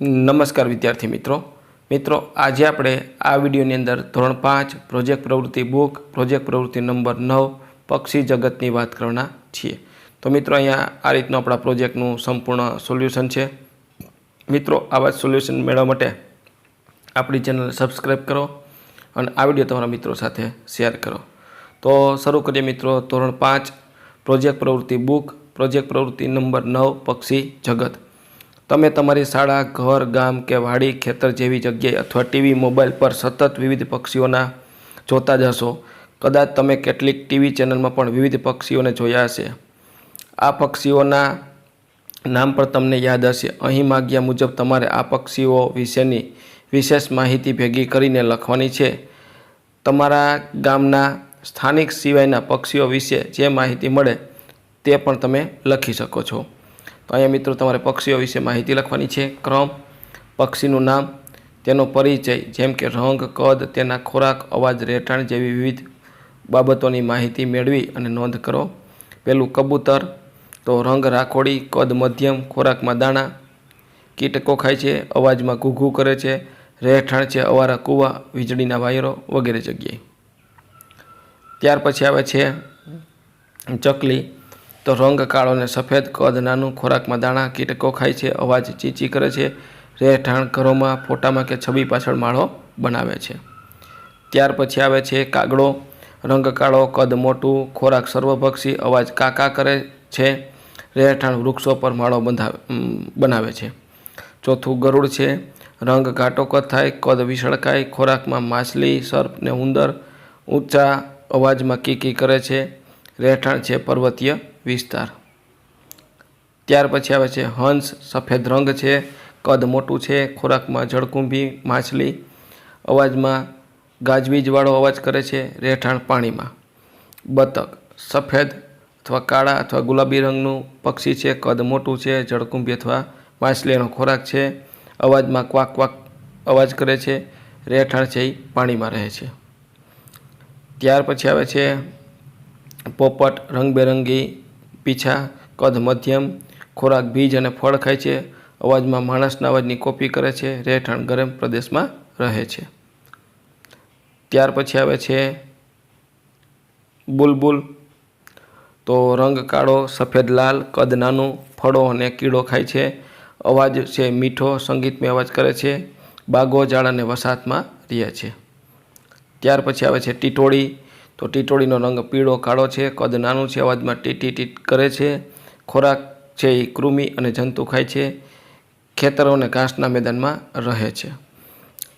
નમસ્કાર વિદ્યાર્થી મિત્રો આજે આપણે આ વિડીયોની અંદર ધોરણ 5 પ્રોજેક્ટ પ્રવૃત્તિ બુક પ્રોજેક્ટ પ્રવૃત્તિ નંબર 9 પક્ષી જગતની વાત કરવાના છીએ। તો મિત્રો અહીંયા આ રીતનું આપણા પ્રોજેક્ટનું સંપૂર્ણ સોલ્યુશન છે। મિત્રો આવા જ સોલ્યુશન મેળવવા માટે આપણી ચેનલ સબસ્ક્રાઈબ કરો અને આ વિડીયો તમારા મિત્રો સાથે શેર કરો। તો શરૂ કરીએ મિત્રો ધોરણ 5 પ્રોજેક્ટ પ્રવૃત્તિ બુક પ્રોજેક્ટ પ્રવૃત્તિ નંબર 9 પક્ષી જગત। તમે તમારી શાળા ઘર ગામ કે વાડી ખેતર જેવી જગ્યાએ અથવા ટીવી મોબાઈલ પર સતત વિવિધ પક્ષીઓના જોતા જ હશો। કદાચ તમે કેટલીક ટીવી ચેનલમાં પણ વિવિધ પક્ષીઓને જોયા હશે। આ પક્ષીઓના નામ પણ તમને યાદ હશે। અહીં માગ્યા મુજબ તમારે આ પક્ષીઓ વિશેની વિશેષ માહિતી ભેગી કરીને લખવાની છે। તમારા ગામના સ્થાનિક સિવાયના પક્ષીઓ વિશે જે માહિતી મળે તે પણ તમે લખી શકો છો। તો અહીંયા મિત્રો તમારે પક્ષીઓ વિશે માહિતી લખવાની છે। ક્રમ, પક્ષીનું નામ, તેનો પરિચય જેમ કે રંગ, કદ, તેના ખોરાક, અવાજ, રહેઠાણ જેવી વિવિધ બાબતોની માહિતી મેળવી અને નોંધ કરો। પહેલું કબૂતર, તો રંગ રાખોડી, કદ મધ્યમ, ખોરાકમાં દાણા, કીટકો ખાય છે, અવાજમાં ઘૂઘૂ કરે છે, રહેઠાણ છે અવારા કૂવા, વીજળીના વાયરો વગેરે જગ્યાએ। ત્યાર પછી આવે છે ચકલી, તો રંગ કાળો ને સફેદ, કદ નાનું, ખોરાકમાં દાણા, કીટકો ખાય છે, અવાજ ચીચી કરે છે, રહેઠાણ ઘરોમાં, ફોટામાં કે છબી પાછળ માળો બનાવે છે। ત્યાર પછી આવે છે કાગડો, રંગ કાળો, કદ મોટું, ખોરાક સર્વભક્ષી, અવાજ કાકા કરે છે, રહેઠાણ વૃક્ષો પર માળો બનાવે છે। ચોથું ગરુડ છે, રંગ ઘાટો કથાય, કદ વિસળકાય, ખોરાકમાં માછલી, સર્પ ને ઉંદર, ઊંચા અવાજમાં કીકી કરે છે, રહેઠાણ છે પર્વતીય વિસ્તાર। ત્યાર પછી આવે છે હંસ, સફેદ રંગ છે, કદ મોટું છે, ખોરાકમાં જળકુંભી માછલી, અવાજમાં ગાજવીજવાળો અવાજ કરે છે, રહેઠાણ પાણીમાં। બતક, સફેદ અથવા કાળા અથવા ગુલાબી રંગનું પક્ષી છે, કદ મોટું છે, જળકુંભી અથવા માછલીનો ખોરાક છે, અવાજમાં ક્વાક ક્વાક અવાજ કરે છે, રહેઠાણ છે એ પાણીમાં રહે છે। ત્યાર પછી આવે છે પોપટ, રંગબેરંગી પીછા, કદ મધ્યમ, ખોરાક બીજ અને ફળ ખાય છે, અવાજમાં માણસના અવાજની કોપી કરે છે, રહેઠાણ ગરમ પ્રદેશમાં રહે છે। ત્યાર પછી આવે છે બુલબુલ, તો રંગ કાળો, સફેદ લાલ, કદ નાનું, ફળો અને કીડો ખાય છે, અવાજ છે મીઠો, સંગીતમય અવાજ કરે છે, બાગો ઝાડ અને વસાહતમાં રહે છે। ત્યાર પછી આવે છે ટીટોળી, તો ટીટોળીનો રંગ પીળો કાળો છે, કદ નાનું છે, અવાજમાં ટીટી ટીટ કરે છે, ખોરાક છે એ કૃમિ અને જંતુ ખાય છે, ખેતરો અને ઘાસના મેદાનમાં રહે છે।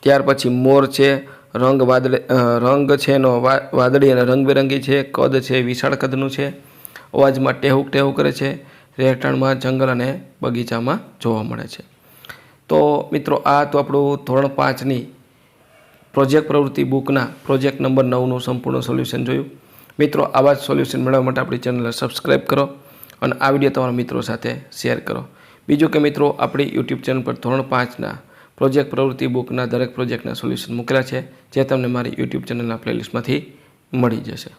ત્યાર પછી મોર છે, રંગ છે એનો વાદળી અને રંગબેરંગી છે, કદ છે વિશાળ કદનું છે, અવાજમાં ટેહુક ટેહુક કરે છે, રહેઠાણમાં જંગલ અને બગીચામાં જોવા મળે છે। તો મિત્રો આ તો આપણું ધોરણ 5ની પ્રોજેક્ટ પ્રવૃત્તિ બુકના પ્રોજેક્ટ નંબર 9નું સંપૂર્ણ સોલ્યુશન જોયું। મિત્રો આવા જ સોલ્યુશન મેળવવા માટે આપણી ચેનલને સબસ્ક્રાઈબ કરો અને આ વિડીયો તમારા મિત્રો સાથે શેર કરો। બીજું કે મિત્રો આપણી યુટ્યુબ ચેનલ પર ધોરણ 5ના પ્રોજેક્ટ પ્રવૃત્તિ બુકના દરેક પ્રોજેક્ટના સોલ્યુશન મૂકેલા છે, જે તમને મારી યુટ્યુબ ચેનલના પ્લેલિસ્ટમાંથી મળી જશે।